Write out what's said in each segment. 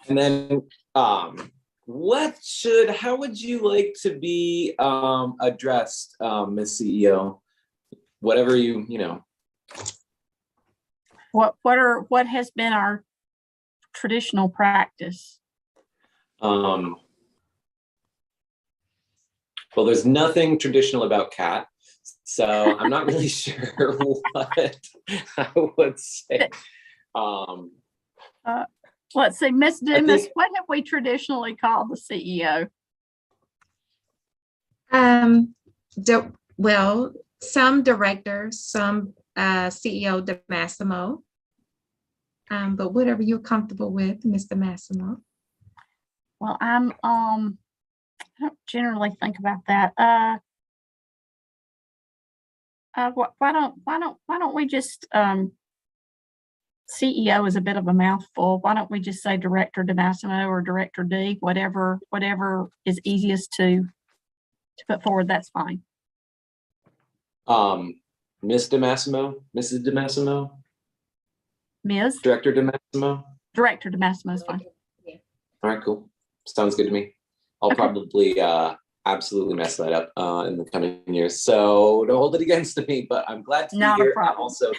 And then how would you like to be addressed, Ms. CEO? Whatever you know. What has been our traditional practice? Well, there's nothing traditional about Kat, so I'm not really sure what I would say. Let's see, Ms. Dumas, what have we traditionally called the CEO? Well, some directors, some CEO DeMassimo, but whatever you're comfortable with, Mr. Massimo. Well, I don't generally think about that. Why don't we just CEO is a bit of a mouthful. Why don't we just say Director DeMassimo or Director D, whatever is easiest to put forward, that's fine. Ms. DeMassimo, Mrs. DeMassimo? Ms. Director DeMassimo? Director DeMassimo is fine. Yeah. All right, cool. Sounds good to me. I'll probably absolutely mess that up in the coming years. So don't hold it against me, but I'm glad to be here. Also,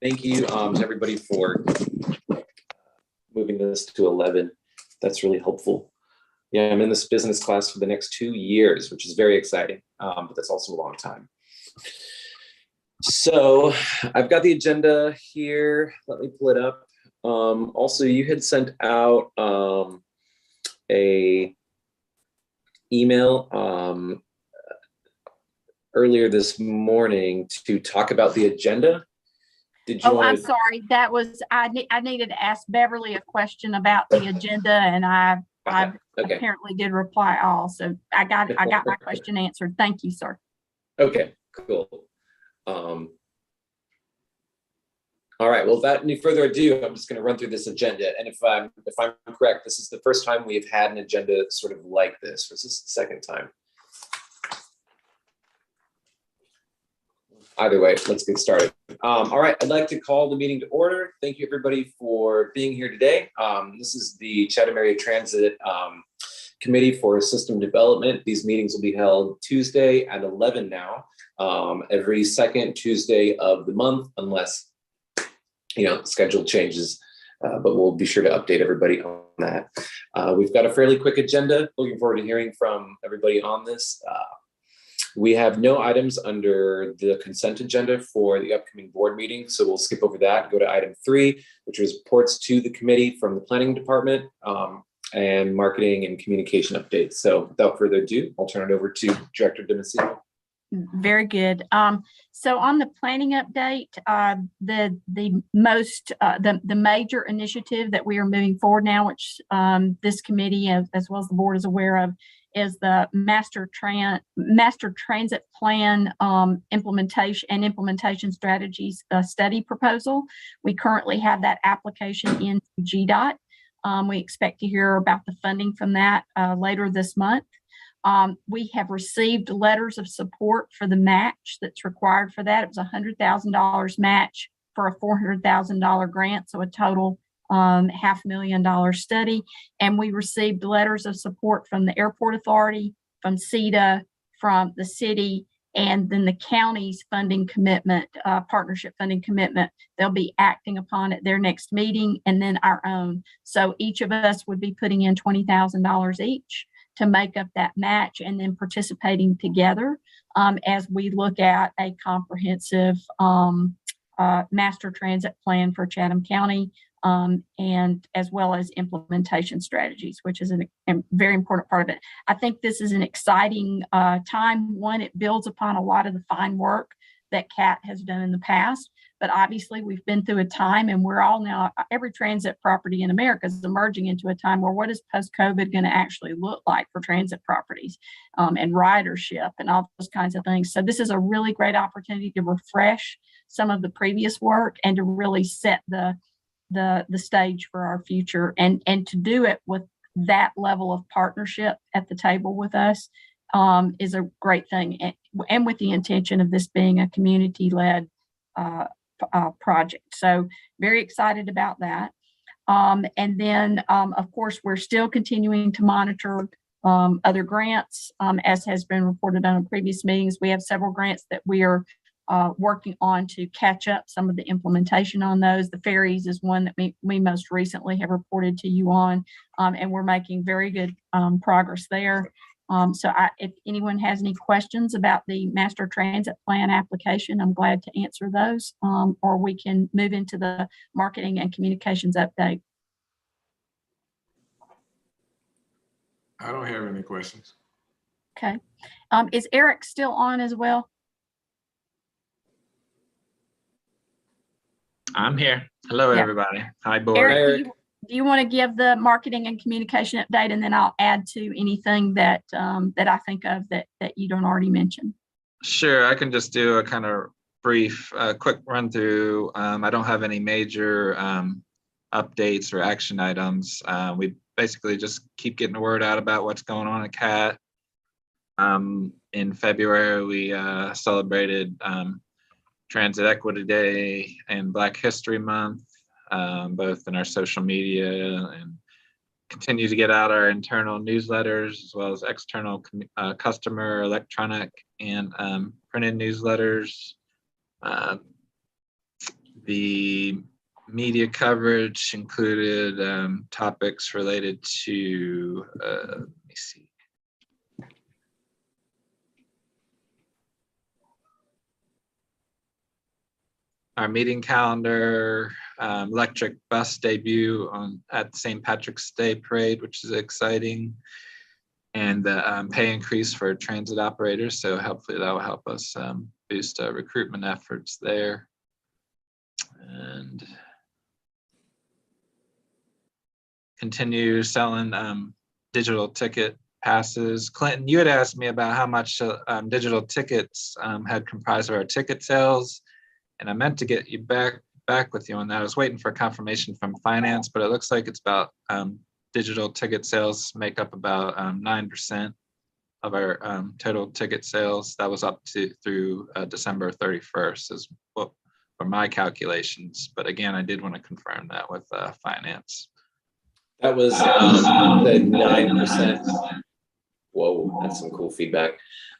thank you to everybody for moving this to 11. That's really helpful. Yeah, I'm in this business class for the next 2 years, which is very exciting, but that's also a long time. So I've got the agenda here. Let me pull it up. Also, you had sent out a email earlier this morning to talk about the agenda. Did you I'm sorry. That was I needed to ask Beverly a question about the agenda, and I apparently did reply all. So I got my question answered. Thank you, sir. Okay, cool. All right. Well, without any further ado, I'm just going to run through this agenda. And if I'm correct, this is the first time we've had an agenda sort of like this, or is this the second time? Either way, let's get started. All right, I'd like to call the meeting to order. Thank you, everybody, for being here today. This is the Chatham Area Transit Committee for System Development. These meetings will be held Tuesday at 11 now, every second Tuesday of the month, unless schedule changes, but we'll be sure to update everybody on that. We've got a fairly quick agenda. Looking forward to hearing from everybody on this. We have no items under the consent agenda for the upcoming board meeting, so we'll skip over that, go to item 3, which is reports to the committee from the planning department and marketing and communication updates. So without further ado, I'll turn it over to Director DeMassimo. Very good. So on the planning update, the major initiative that we are moving forward now, which this committee as well as the board is aware of, is the master transit plan implementation strategies study proposal. We currently have that application in GDOT. We expect to hear about the funding from that later this month. We have received letters of support for the match that's required for that. It was a $100,000 match for a $400,000 grant, so a total $500,000 study. And we received letters of support from the Airport Authority, from CETA, from the city, and then the county's funding commitment, partnership funding commitment. They'll be acting upon at their next meeting, and then our own. So each of us would be putting in $20,000 each to make up that match, and then participating together as we look at a comprehensive master transit plan for Chatham County, and as well as implementation strategies, which is a very important part of it. I think this is an exciting time. One, it builds upon a lot of the fine work that Kat has done in the past, but obviously we've been through a time, and we're all now, every transit property in America is emerging into a time where what is post-COVID going to actually look like for transit properties and ridership and all those kinds of things. So this is a really great opportunity to refresh some of the previous work and to really set the stage for our future, and to do it with that level of partnership at the table with us is a great thing, and with the intention of this being a community-led project. So very excited about that. And then, of course, we're still continuing to monitor other grants, as has been reported on in previous meetings. We have several grants that we are working on to catch up some of the implementation on those. The ferries is one that we most recently have reported to you on, and we're making very good progress there. So if anyone has any questions about the master transit plan application, I'm glad to answer those, or we can move into the marketing and communications update. I don't have any questions. Okay. Is Eric still on as well? I'm here. Hello, Yeah. everybody. Hi, board. Eric, Eric. do you want to give the marketing and communication update, and then I'll add to anything that that I think of that you don't already mention? Sure, I can just do a kind of brief, quick run through. I don't have any major updates or action items. We basically just keep getting the word out about what's going on at CAT. In February, we celebrated Transit Equity Day and Black History Month, both in our social media, and continue to get out our internal newsletters as well as external customer electronic and printed newsletters. The media coverage included topics related to, let me see. Our meeting calendar, electric bus debut at St. Patrick's Day Parade, which is exciting, and the pay increase for transit operators. So hopefully that will help us boost recruitment efforts there. And continue selling digital ticket passes. Clinton, you had asked me about how much digital tickets had comprised of our ticket sales. And I meant to get you back with you on that. I was waiting for confirmation from finance, but it looks like it's about digital ticket sales make up about 9% of our total ticket sales. That was up through December 31st is what for my calculations. But again, I did want to confirm that with finance. That was the 9%. Whoa, that's some cool feedback.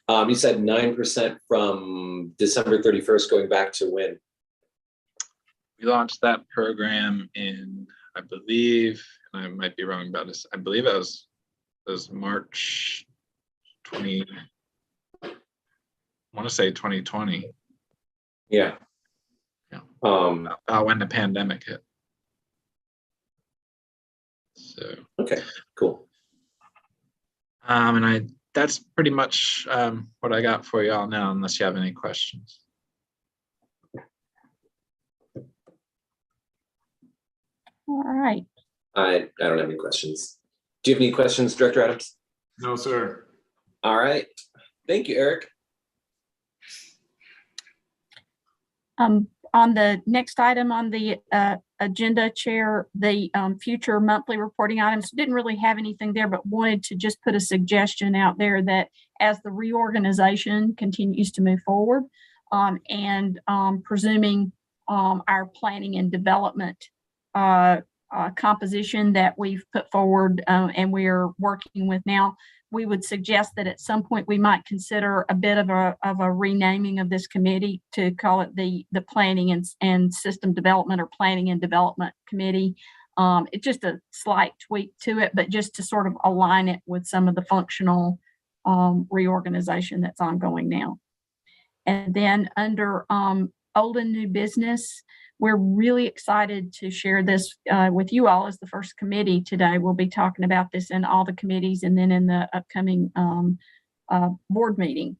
You said 9% from December 31st going back to when? We launched that program in, I believe, and I might be wrong about this, I believe it was March 20, I want to say 2020. Yeah. Yeah. When the pandemic hit. So. Okay, cool. And that's pretty much what I got for y'all now, unless you have any questions. All right. I don't have any questions. Do you have any questions, Director Adams? No, sir. All right. Thank you, Eric. On the next item on the agenda, Chair, the future monthly reporting items, didn't really have anything there, but wanted to just put a suggestion out there that as the reorganization continues to move forward, and presuming our planning and development composition that we've put forward and we're working with now, we would suggest that at some point we might consider a bit of a renaming of this committee to call it the Planning and System Development or Planning and Development Committee. It's just a slight tweak to it, but just to sort of align it with some of the functional reorganization that's ongoing now. And then under old and new business, we're really excited to share this with you all as the first committee today. We'll be talking about this in all the committees and then in the upcoming board meeting.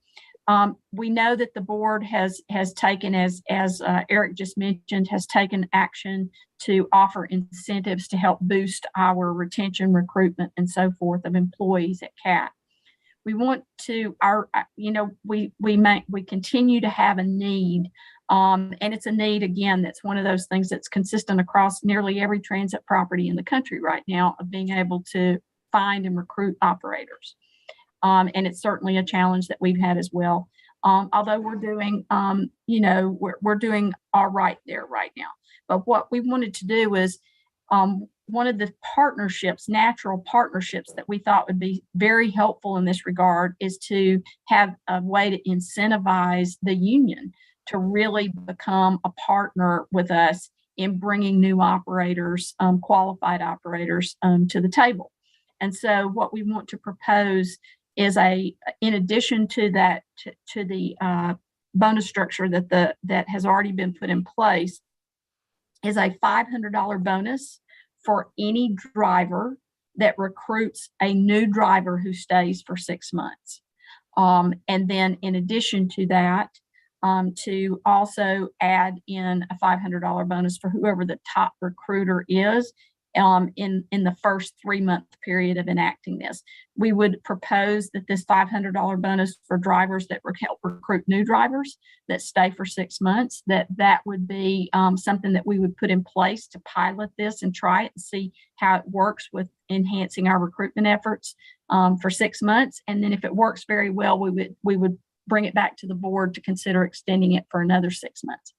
We know that the board has taken, as Eric just mentioned, has taken action to offer incentives to help boost our retention, recruitment, and so forth of employees at CAT. We want to, we continue to have a need, and it's a need, again, that's one of those things that's consistent across nearly every transit property in the country right now, of being able to find and recruit operators. And it's certainly a challenge that we've had as well. Although we're doing, we're doing all right there right now. But what we wanted to do is one of the partnerships, natural partnerships that we thought would be very helpful in this regard is to have a way to incentivize the union to really become a partner with us in bringing new operators, qualified operators, to the table. And so what we want to propose is in addition to that, to the bonus structure that has already been put in place, is a $500 bonus for any driver that recruits a new driver who stays for 6 months. And then in addition to that, to also add in a $500 bonus for whoever the top recruiter is in the first 3-month period of enacting this. We would propose that this $500 bonus for drivers that help recruit new drivers that stay for 6 months, that would be something that we would put in place to pilot this and try it and see how it works with enhancing our recruitment efforts for 6 months. And then if it works very well, we would bring it back to the board to consider extending it for another 6 months.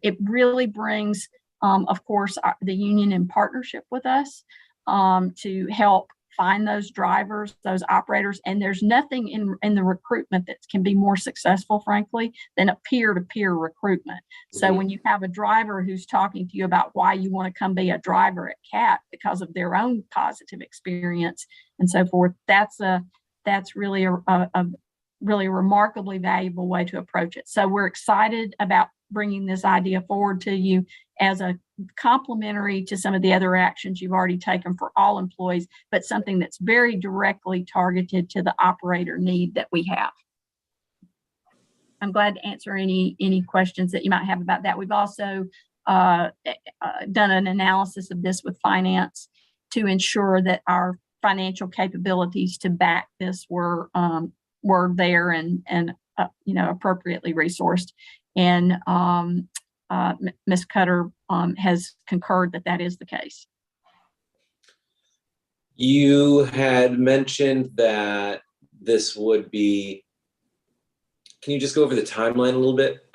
It really brings, of course, the union in partnership with us to help find those drivers, those operators. And there's nothing in the recruitment that can be more successful, frankly, than a peer-to-peer recruitment. So when you have a driver who's talking to you about why you want to come be a driver at CAT because of their own positive experience and so forth, that's really a really remarkably valuable way to approach it. So we're excited about bringing this idea forward to you as a complementary to some of the other actions you've already taken for all employees, but something that's very directly targeted to the operator need that we have. I'm glad to answer any questions that you might have about that. We've also done an analysis of this with finance to ensure that our financial capabilities to back this were there and appropriately resourced. And Ms. Cutter has concurred that is the case. You had mentioned that this would be, can you just go over the timeline a little bit?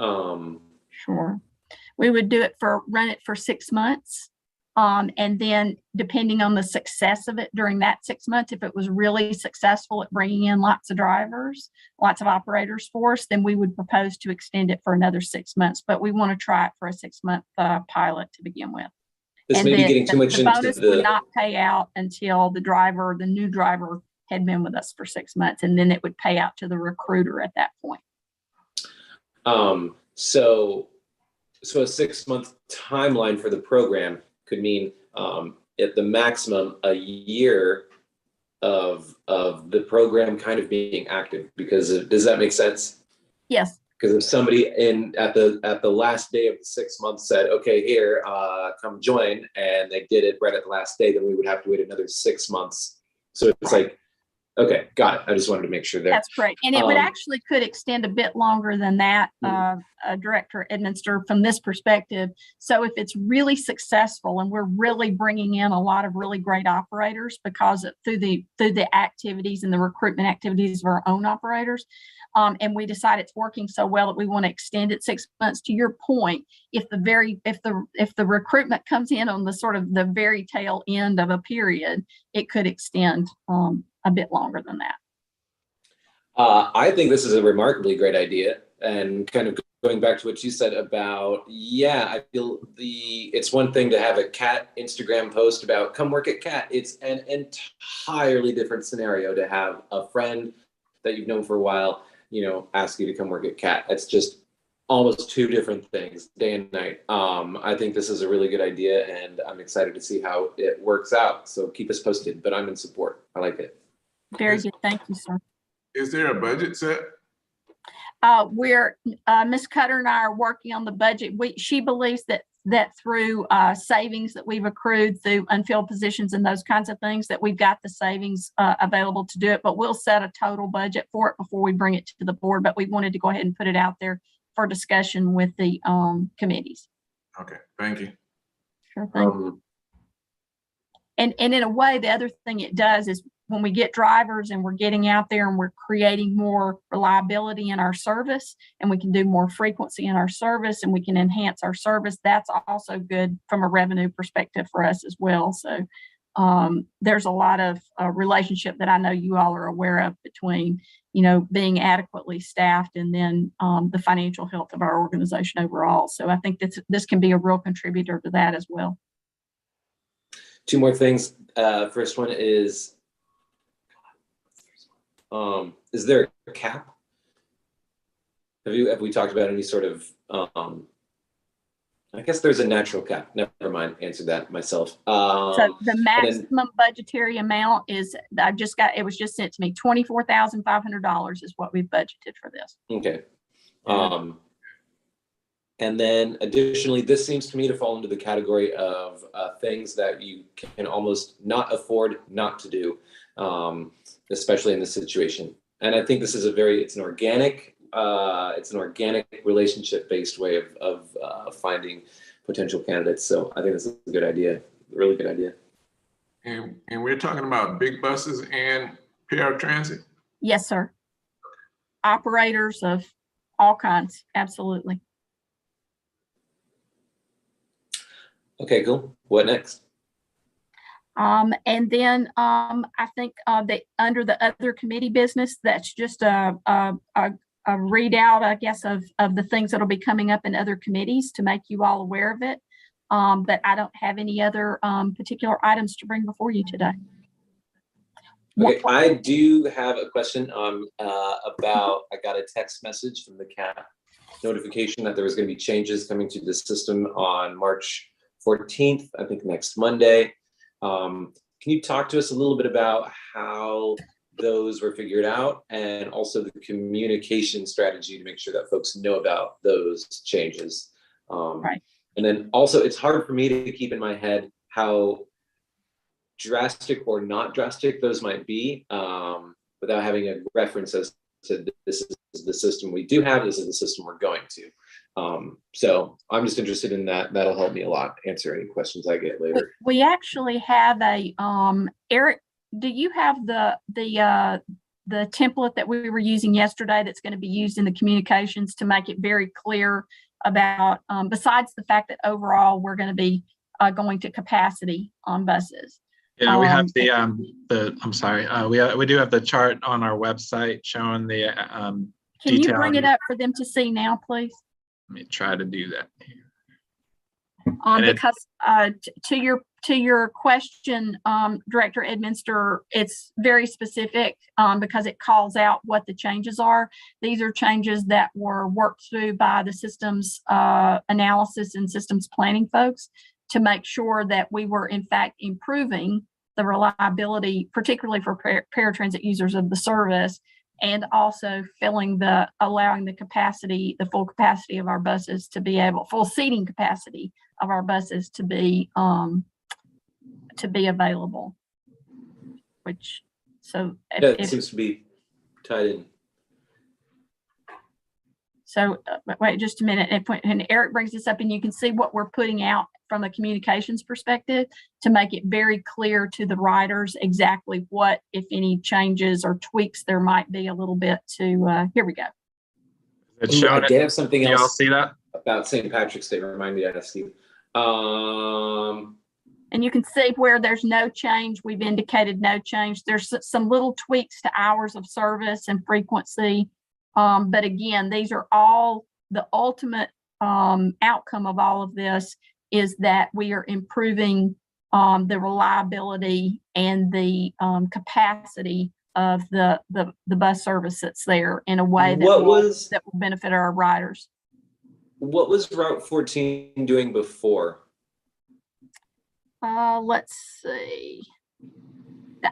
Sure. We would run it for 6 months. And then depending on the success of it during that 6 months, if it was really successful at bringing in lots of drivers, lots of operators for us, then we would propose to extend it for another 6 months. But we want to try it for a 6-month pilot to begin with. This may be getting too much the into bonus would not pay out until the new driver had been with us for 6 months, and then it would pay out to the recruiter at that point. So a 6-month timeline for the program could mean at the maximum a year of the program kind of being active, because does that make sense? Yes. Because if somebody at the last day of the 6 months said, okay, here, come join, and they did it right at the last day, then we would have to wait another 6 months. So it's like, okay, got it. I just wanted to make sure there. That's correct. And it would actually could extend a bit longer than that, Director Edminster, from this perspective. So if it's really successful and we're really bringing in a lot of really great operators because through the activities and the recruitment activities of our own operators, and we decide it's working so well that we want to extend it 6 months, to your point, if the recruitment comes in on the sort of the very tail end of a period, it could extend a bit longer than that. I think this is a remarkably great idea, and kind of going back to what you said about, I feel it's one thing to have a CAT Instagram post about come work at CAT. It's an entirely different scenario to have a friend that you've known for a while, ask you to come work at CAT. It's just almost two different things, day and night. I think this is a really good idea, and I'm excited to see how it works out. So keep us posted, but I'm in support. I like it. Very good. Thank you, sir. Is there a budget set? Ms. Cutter and I are working on the budget. She believes that through savings that we've accrued through unfilled positions and those kinds of things, that we've got the savings available to do it, but we'll set a total budget for it before we bring it to the board. But we wanted to go ahead and put it out there for discussion with the committees. Okay, thank you. Sure thing. And in a way, the other thing it does is when we get drivers and we're getting out there and we're creating more reliability in our service, and we can do more frequency in our service, and we can enhance our service, that's also good from a revenue perspective for us as well. So there's a lot of relationship that I know you all are aware of between, being adequately staffed and then the financial health of our organization overall. So I think this can be a real contributor to that as well. Two more things. First one is there a cap? Have we talked about any sort of, I guess there's a natural cap. Never mind, answered that myself. So the maximum budgetary amount is, it was just sent to me, $24,500 is what we've budgeted for this. Okay. And then additionally, this seems to me to fall into the category of things that you can almost not afford not to do, especially in this situation. And I think this is it's an organic relationship-based way of finding potential candidates. So I think this is a good idea, really good idea. And we're talking about big buses and paratransit? Yes, sir. Operators of all kinds, absolutely. Okay, cool. What next? And then I think that under the other committee business, that's just a readout, I guess, of the things that'll be coming up in other committees to make you all aware of it. But I don't have any other particular items to bring before you today. Okay, I do have a question about, I got a text message from the CAP notification that there was going to be changes coming to the system on March 14th, I think next Monday. Can you talk to us a little bit about how those were figured out, and also the communication strategy to make sure that folks know about those changes? Right. And then also, it's hard for me to keep in my head how drastic or not drastic those might be without having a reference as to this is the system we do have, this is the system we're going to. So I'm just interested in that. That'll help me a lot answer any questions I get later. We actually have a Eric, do you have the template that we were using yesterday that's going to be used in the communications to make it very clear about, besides the fact that overall we're going to be going to capacity on buses? Yeah, we have I'm sorry, we do have the chart on our website showing the Can you bring it up for them to see now, please? Let me try to do that. Because to your question, Director Edminster, it's very specific because it calls out what the changes are. These are changes that were worked through by the systems analysis and systems planning folks to make sure that we were in fact improving the reliability, particularly for paratransit users of the service, and also allowing the capacity, the full capacity of our buses to be full seating capacity of our buses to be available. It seems to be tied in. So wait just a minute, and Eric brings this up, and you can see what we're putting out from a communications perspective to make it very clear to the riders exactly what, if any, changes or tweaks there might be a little bit to, here we go. I did have something else. Y'all see that? About St. Patrick's Day, remind me to ask you. And you can see where there's no change. We've indicated no change. There's some little tweaks to hours of service and frequency. But again, these are all the ultimate outcome of all of this is that we are improving the reliability and the capacity of the bus service that's there in a way that will benefit our riders. What was Route 14 doing before? Let's see.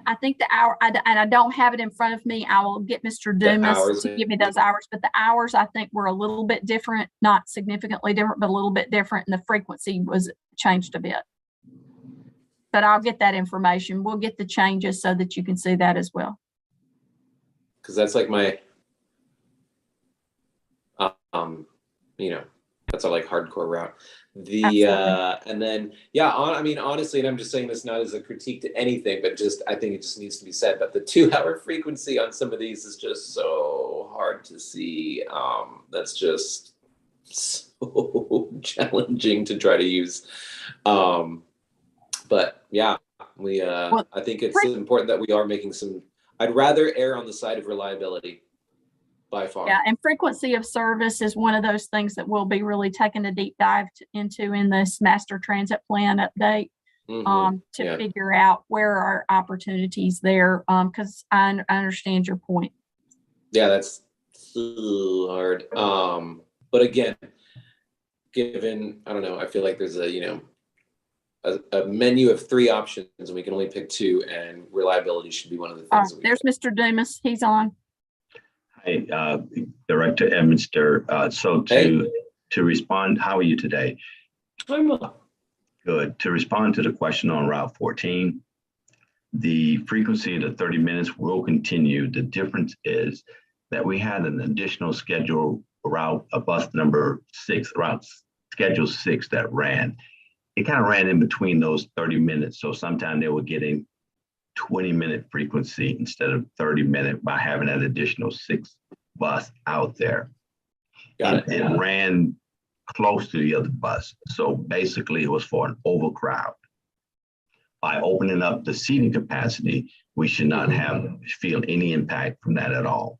I think the hour, and I don't have it in front of me. I will get Mr. Dumas to give me those hours, but the hours I think were a little bit different, not significantly different, but a little bit different, and the frequency was changed a bit. But I'll get that information. We'll get the changes so that you can see that as well. Because that's like my, That's our like hardcore route. Absolutely. And then, yeah, I mean, honestly, and I'm just saying this not as a critique to anything, but just, I think it just needs to be said, but the 2-hour frequency on some of these is just so hard to see. That's just so challenging to try to use. But yeah, I think it's important that we are making some, I'd rather err on the side of reliability by far. Yeah, and frequency of service is one of those things that we'll be really taking a deep dive into in this master transit plan update, to figure out where are opportunities there, because I understand your point. Yeah, that's so hard. But again, given, I don't know, I feel like there's a menu of 3 options and we can only pick 2, and reliability should be one of the things. There's Mr. Dumas. He's on. Hi, Director Eminster. So to respond, how are you today? I'm well. Good. To respond to the question on Route 14, the frequency of the 30 minutes will continue. The difference is that we had an additional schedule route, a bus number 6, route schedule 6 that ran. It kind of ran in between those 30 minutes. So sometimes they were getting 20-minute frequency instead of 30-minute by having that additional 6 bus out there. It ran close to the other bus. So basically it was for an overcrowd. By opening up the seating capacity, we should not feel any impact from that at all.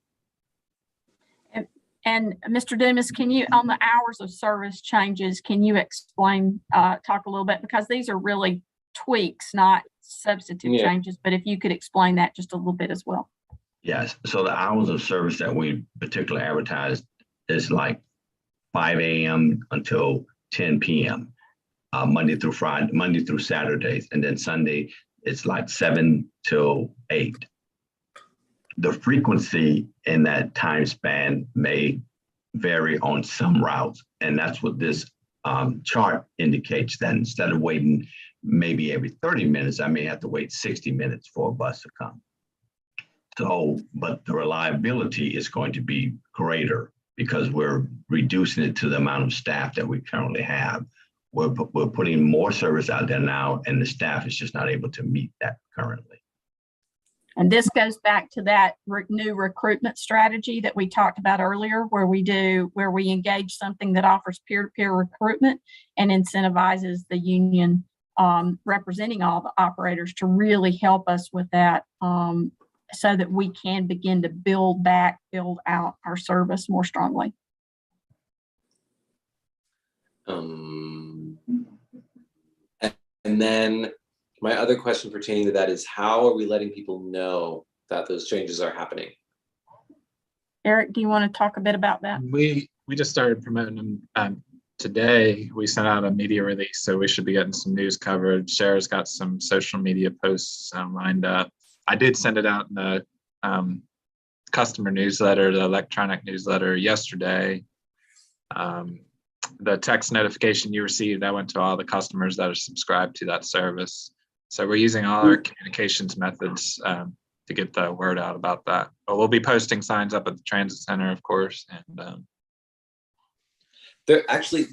And Mr. Dumas, can you, on the hours of service changes, can you explain, talk a little bit, because these are really tweaks, not substantive changes, but if you could explain that just a little bit as well. Yes, so the hours of service that we particularly advertised is like 5 a.m. until 10 p.m. Monday through Friday, Monday through Saturdays, and then Sunday it's like 7 till 8. The frequency in that time span may vary on some routes, and that's what this chart indicates, that instead of waiting maybe every 30 minutes, I may have to wait 60 minutes for a bus to come. So, but the reliability is going to be greater because we're reducing it to the amount of staff that we currently have. We're putting more service out there now, and the staff is just not able to meet that currently. And this goes back to that new recruitment strategy that we talked about earlier, where we engage something that offers peer-to-peer recruitment and incentivizes the union representing all the operators to really help us with that, so that we can begin to build out our service more strongly. And then my other question pertaining to that is, how are we letting people know that those changes are happening? Eric, do you want to talk a bit about that? We just started promoting them today. We sent out a media release, so we should be getting some news coverage. Sarah's got some social media posts lined up. I did send it out in the customer newsletter, the electronic newsletter yesterday. The text notification you received, that went to all the customers that are subscribed to that service. So we're using all our communications methods to get the word out about that. But we'll be posting signs up at the transit center, of course. And there actually,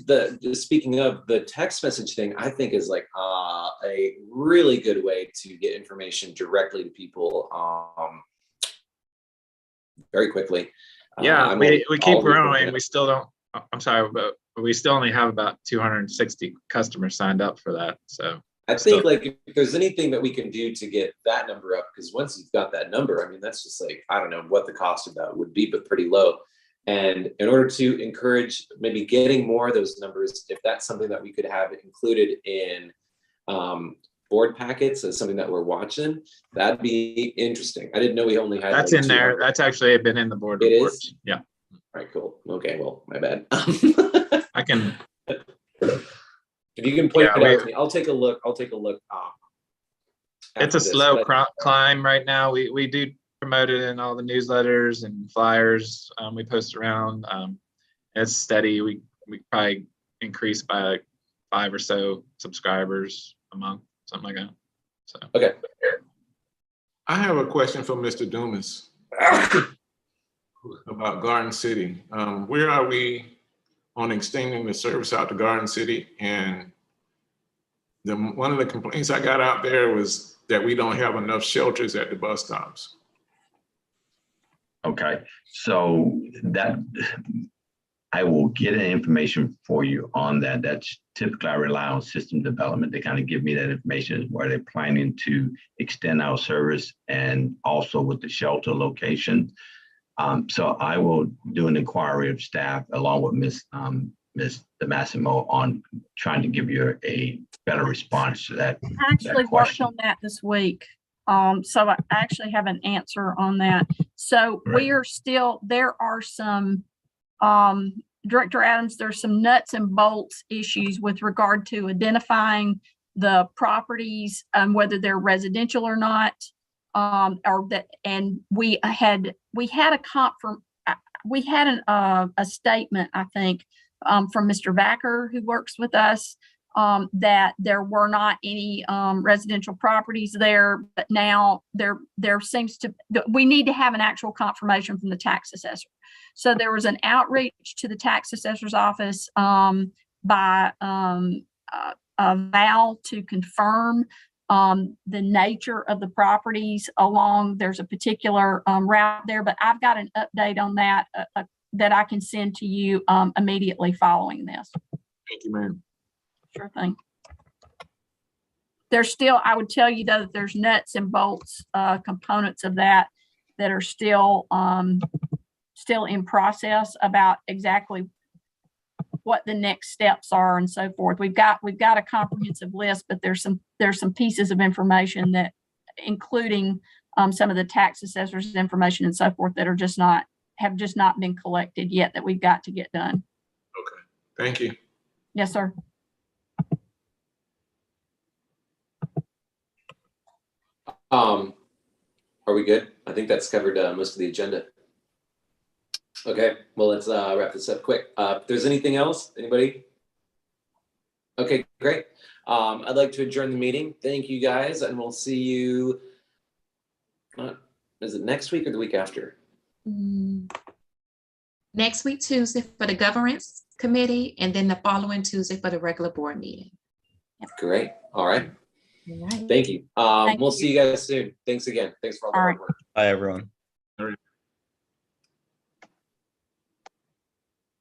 speaking of the text message thing, I think is like a really good way to get information directly to people very quickly. Yeah, we keep growing. We still don't, I'm sorry, but we still only have about 260 customers signed up for that. So I think like if there's anything that we can do to get that number up, because once you've got that number, I mean, that's just like, I don't know what the cost of that would be, but pretty low. And in order to encourage maybe getting more of those numbers, if that's something that we could have included in board packets as something that we're watching, that'd be interesting. I didn't know we only had that's like in there. That's actually been in the board it report. Is? Yeah. All right, cool. Okay, well, my bad. I can. If you can point it out to me, I'll take a look. It's a slow climb right now. We do promote it in all the newsletters and flyers we post around. It's steady. We probably increase by like 5 or so subscribers a month, something like that. So okay. I have a question for Mr. Dumas about Garden City. Where are we on extending the service out to Garden City. And one of the complaints I got out there was that we don't have enough shelters at the bus stops. Okay, so that, I will get information for you on that. That's typically I rely on system development to kind of give me that information where they're planning to extend our service and also with the shelter location. So I will do an inquiry of staff along with Ms. DeMassimo on trying to give you a better response to that. I actually worked question. on that this week. So I actually have an answer on that. So we are still, there are some, Director Adams, there's some nuts and bolts issues with regard to identifying the properties, whether they're residential or not. Or that, and we had a statement, I think, from Mr. Vacker, who works with us, that there were not any residential properties there, but now there seems to, we need to have an actual confirmation from the tax assessor. So there was an outreach to the tax assessor's office by Val to confirm the nature of the properties along. There's a particular route there, but I've got an update on that that I can send to you immediately following this. Thank you, ma'am. Sure thing. There's still, I would tell you though, that there's nuts and bolts components of that are still in process about exactly what the next steps are and so forth. We've got a comprehensive list, but there's some pieces of information that, including some of the tax assessors' information and so forth, that have just not been collected yet, that we've got to get done. Okay, thank you. Yes, sir. Are we good? I think that's covered most of the agenda. Okay, well, let's wrap this up quick. If there's anything else, anybody? Okay, great. I'd like to adjourn the meeting. Thank you guys, and we'll see you, is it next week or the week after? Next week, Tuesday for the governance committee, and then the following Tuesday for the regular board meeting. Great, all right. All right. Thank you. Thank We'll you. see you guys soon. Thanks again. Thanks for all the All hard right. work. Bye, everyone. All right.